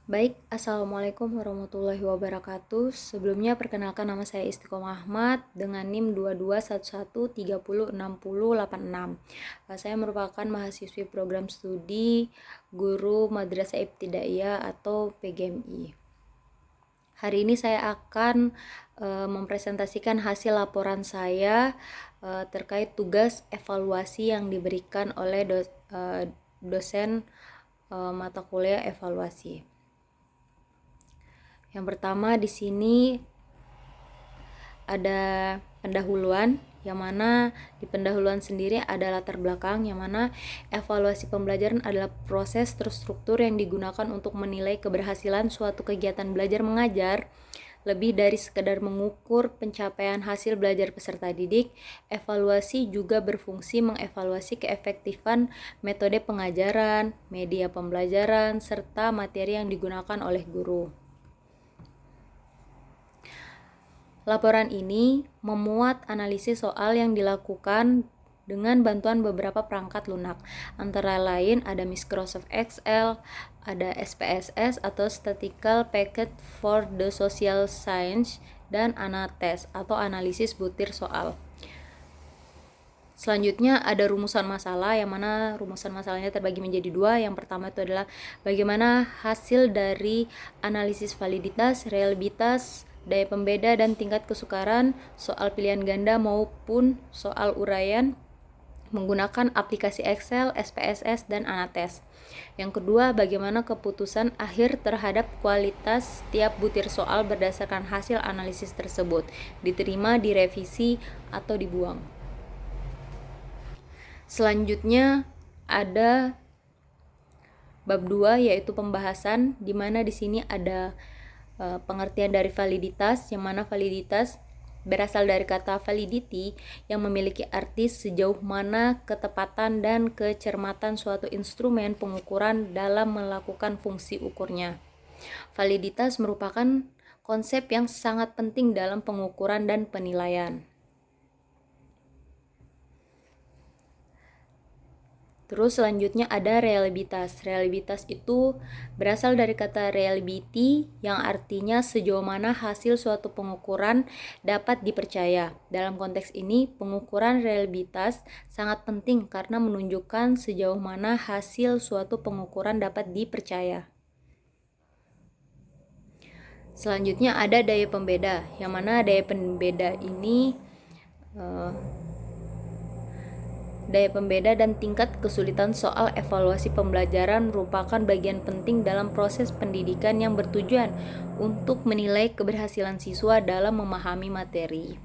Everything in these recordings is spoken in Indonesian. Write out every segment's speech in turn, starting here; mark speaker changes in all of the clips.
Speaker 1: Baik, Assalamualaikum warahmatullahi wabarakatuh. Sebelumnya perkenalkan nama saya Istiqomah Ahmad dengan NIM 2211306086. Saya merupakan mahasiswi program studi guru Madrasah Ibtidaiyah atau PGMI. Hari ini saya akan mempresentasikan hasil laporan saya terkait tugas evaluasi yang diberikan oleh dosen mata kuliah evaluasi. Yang pertama di sini ada pendahuluan, yang mana di pendahuluan sendiri ada latar belakang, yang mana evaluasi pembelajaran adalah proses terstruktur yang digunakan untuk menilai keberhasilan suatu kegiatan belajar mengajar. Lebih dari sekedar mengukur pencapaian hasil belajar peserta didik, evaluasi juga berfungsi mengevaluasi keefektifan metode pengajaran, media pembelajaran, serta materi yang digunakan oleh guru. Laporan ini memuat analisis soal yang dilakukan dengan bantuan beberapa perangkat lunak, antara lain ada Microsoft Excel, ada SPSS atau Statistical Package for the Social Science, dan ANATES atau analisis butir soal. Selanjutnya ada rumusan masalah, yang mana rumusan masalahnya terbagi menjadi dua. Yang pertama itu adalah bagaimana hasil dari analisis validitas, reliabilitas, daya pembeda, dan tingkat kesukaran soal pilihan ganda maupun soal uraian menggunakan aplikasi Excel, SPSS, dan ANATES. Yang kedua, bagaimana keputusan akhir terhadap kualitas setiap butir soal berdasarkan hasil analisis tersebut, diterima, direvisi, atau dibuang. Selanjutnya ada bab 2 yaitu pembahasan, di mana di sini ada pengertian dari validitas, yang mana validitas berasal dari kata validity yang memiliki arti sejauh mana ketepatan dan kecermatan suatu instrumen pengukuran dalam melakukan fungsi ukurnya. Validitas merupakan konsep yang sangat penting dalam pengukuran dan penilaian. Terus selanjutnya ada reliabilitas. Reliabilitas itu berasal dari kata reliability yang artinya sejauh mana hasil suatu pengukuran dapat dipercaya. Dalam konteks ini, pengukuran reliabilitas sangat penting karena menunjukkan sejauh mana hasil suatu pengukuran dapat dipercaya. Selanjutnya ada daya pembeda, yang mana daya pembeda ini daya pembeda dan tingkat kesulitan soal evaluasi pembelajaran merupakan bagian penting dalam proses pendidikan yang bertujuan untuk menilai keberhasilan siswa dalam memahami materi.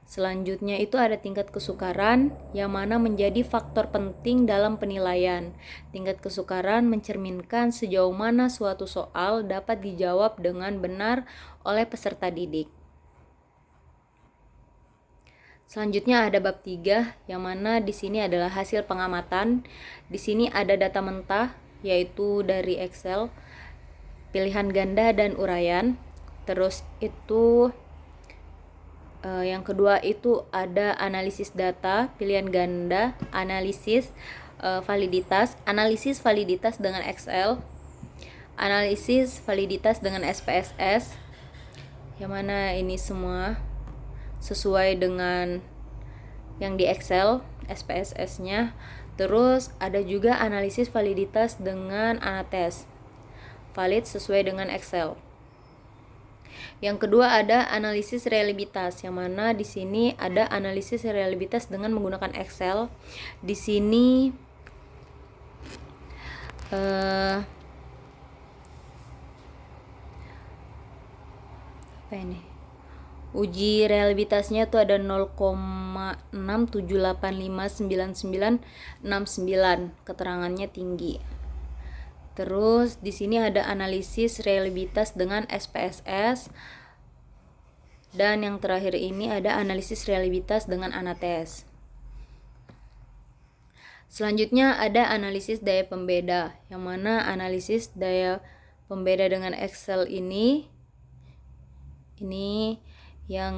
Speaker 1: Selanjutnya itu ada tingkat kesukaran, yang mana menjadi faktor penting dalam penilaian. Tingkat kesukaran mencerminkan sejauh mana suatu soal dapat dijawab dengan benar oleh peserta didik. Selanjutnya ada bab 3, yang mana di sini adalah hasil pengamatan. Di sini ada data mentah, yaitu dari Excel, pilihan ganda dan uraian. Terus itu yang kedua itu ada analisis data, pilihan ganda, analisis validitas dengan Excel, analisis validitas dengan SPSS, yang mana ini semua sesuai dengan yang di Excel, SPSS-nya. Terus ada juga analisis validitas dengan ANATES, valid sesuai dengan Excel. Yang kedua ada analisis reliabilitas, yang mana di sini ada analisis reliabilitas dengan menggunakan Excel. Di sini apa ini? Uji reliabilitasnya tuh ada 0,678599969, keterangannya tinggi. Terus di sini ada analisis reliabilitas dengan SPSS, dan yang terakhir ini ada analisis reliabilitas dengan ANATES. Selanjutnya ada analisis daya pembeda, yang mana analisis daya pembeda dengan Excel ini yang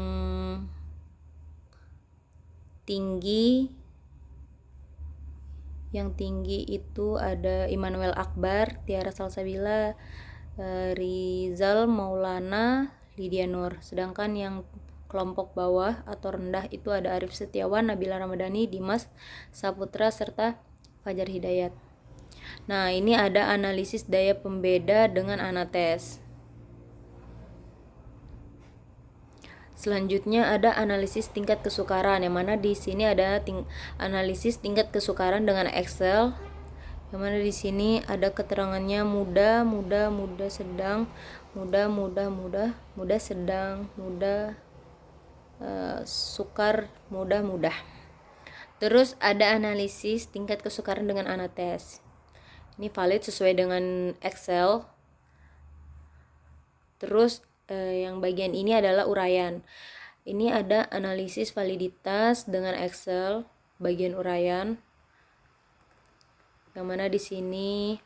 Speaker 1: tinggi itu ada Immanuel Akbar, Tiara Salsabila, Rizal Maulana Lydia Nur. Sedangkan yang kelompok bawah atau rendah itu ada Arif Setiawan, Nabila Ramadhani, Dimas Saputra, serta Fajar Hidayat. Nah, ini ada analisis daya pembeda dengan anates. Selanjutnya ada analisis tingkat kesukaran, yang mana di sini ada analisis tingkat kesukaran dengan Excel, yang mana di sini ada keterangannya mudah, sedang, mudah, sedang, sukar, mudah. Terus ada analisis tingkat kesukaran dengan anates. Ini valid sesuai dengan Excel. Terus yang bagian ini adalah uraian. Ini ada analisis validitas dengan Excel bagian uraian, yang mana di sini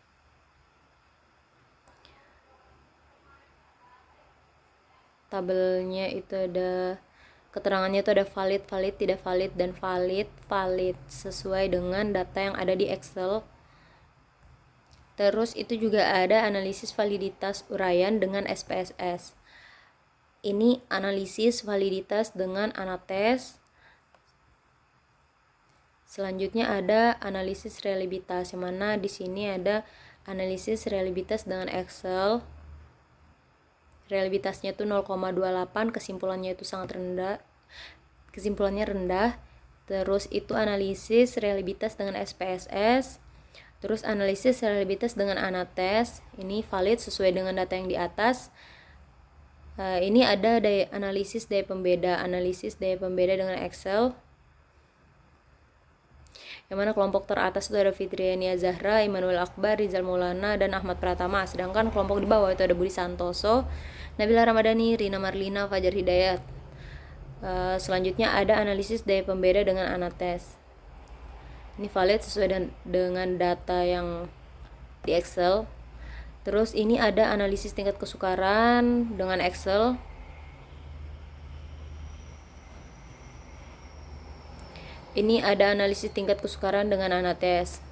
Speaker 1: tabelnya itu ada keterangannya itu ada valid, tidak valid, dan valid sesuai dengan data yang ada di Excel. Terus itu juga ada analisis validitas uraian dengan SPSS. Ini analisis validitas dengan anates. Selanjutnya ada analisis reliabilitas, yang mana di sini ada analisis reliabilitas dengan Excel. Reliabilitasnya itu 0,28, kesimpulannya itu sangat rendah. Kesimpulannya rendah. Terus itu analisis reliabilitas dengan SPSS. Terus analisis reliabilitas dengan anates. Ini valid sesuai dengan data yang di atas. Ini ada analisis daya pembeda dengan Excel, yang mana kelompok teratas itu ada Fitriania Zahra, Immanuel Akbar, Rizal Maulana, dan Ahmad Pratama. Sedangkan kelompok di bawah itu ada Budi Santoso, Nabila Ramadhani, Rina Marlina, Fajar Hidayat. Selanjutnya ada analisis daya pembeda dengan anates. Ini valid sesuai dengan data yang di Excel. Terus ini ada analisis tingkat kesukaran dengan Excel. Ini ada analisis tingkat kesukaran dengan anates.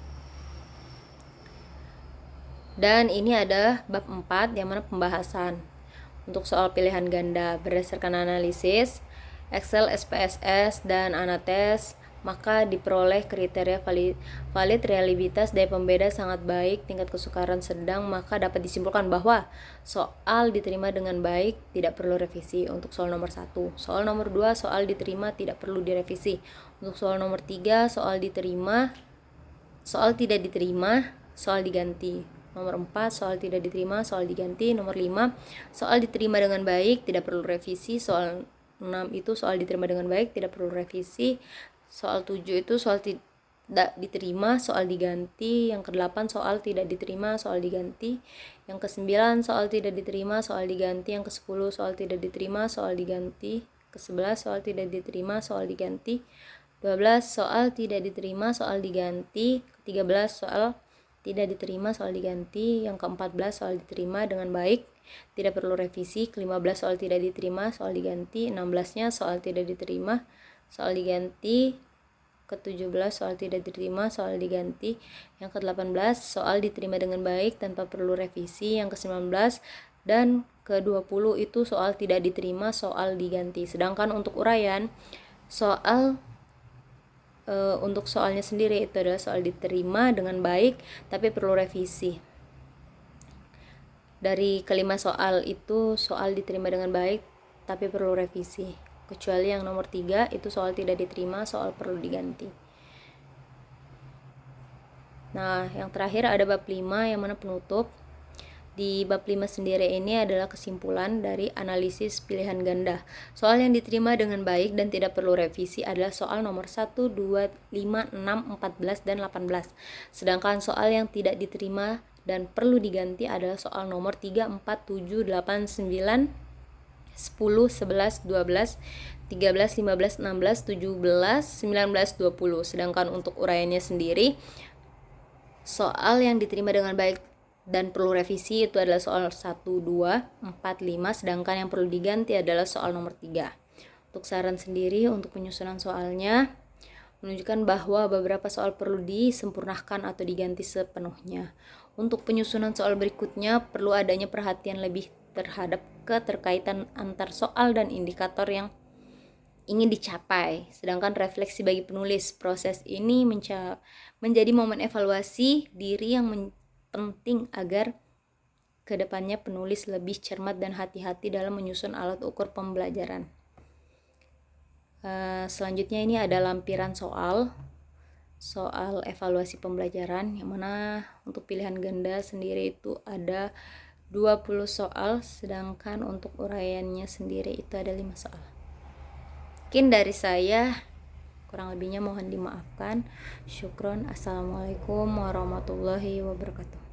Speaker 1: Dan ini ada bab 4, yang mana pembahasan untuk soal pilihan ganda berdasarkan analisis Excel, SPSS, dan anates, maka diperoleh kriteria valid, reliabilitas, daya pembeda sangat baik, tingkat kesukaran sedang, maka dapat disimpulkan bahwa soal diterima dengan baik, tidak perlu revisi. Untuk soal nomor 1. Soal nomor 2, soal diterima, tidak perlu direvisi. Untuk soal nomor 3, soal diterima, soal tidak diterima, soal diganti. Nomor 4, soal tidak diterima, soal diganti. Nomor 5, soal diterima dengan baik, tidak perlu revisi. Soal 6 itu soal diterima dengan baik, tidak perlu revisi. Soal 7 itu soal tidak diterima, soal diganti. Yang ke-8 soal tidak diterima, soal diganti. Yang ke-9 soal tidak diterima, soal diganti. Yang ke-10 soal tidak diterima, soal diganti. Ke-11 soal tidak diterima, soal diganti. 12 soal tidak diterima, soal diganti. Ke-13 soal tidak diterima, soal diganti. Yang ke-14 soal diterima dengan baik, tidak perlu revisi. Ke-15 soal tidak diterima, soal diganti. 16-nya soal tidak diterima, soal diganti. Ke-17 soal tidak diterima, soal diganti. Yang ke-18 soal diterima dengan baik tanpa perlu revisi. Yang ke-19 dan ke-20 itu soal tidak diterima, soal diganti. Sedangkan untuk uraian soal untuk soalnya sendiri itu adalah soal diterima dengan baik tapi perlu revisi. Dari kelima soal itu soal diterima dengan baik tapi perlu revisi, kecuali yang nomor 3 itu soal tidak diterima, soal perlu diganti. Nah, yang terakhir ada bab 5, yang mana penutup. Di bab 5 sendiri ini adalah kesimpulan dari analisis pilihan ganda. Soal yang diterima dengan baik dan tidak perlu revisi adalah soal nomor 1, 2, 5, 6, 14, dan 18. Sedangkan soal yang tidak diterima dan perlu diganti adalah soal nomor 3, 4, 7, 8, 9, 10, 11, 12, 13, 15, 16, 17, 19, 20. Sedangkan untuk uraiannya sendiri, soal yang diterima dengan baik dan perlu revisi itu adalah soal 1, 2, 4, 5. Sedangkan yang perlu diganti adalah soal nomor 3. Untuk saran sendiri untuk penyusunan soalnya, menunjukkan bahwa beberapa soal perlu disempurnakan atau diganti sepenuhnya. Untuk penyusunan soal berikutnya, perlu adanya perhatian lebih terhadap keterkaitan antar soal dan indikator yang ingin dicapai. Sedangkan refleksi bagi penulis, proses ini menjadi momen evaluasi diri yang penting agar kedepannya penulis lebih cermat dan hati-hati dalam menyusun alat ukur pembelajaran. Selanjutnya ini ada lampiran soal evaluasi pembelajaran, yang mana untuk pilihan ganda sendiri itu ada 20 soal, sedangkan untuk uraiannya sendiri itu ada 5 soal. Mungkin dari saya, kurang lebihnya mohon dimaafkan. Syukron. Assalamualaikum warahmatullahi wabarakatuh.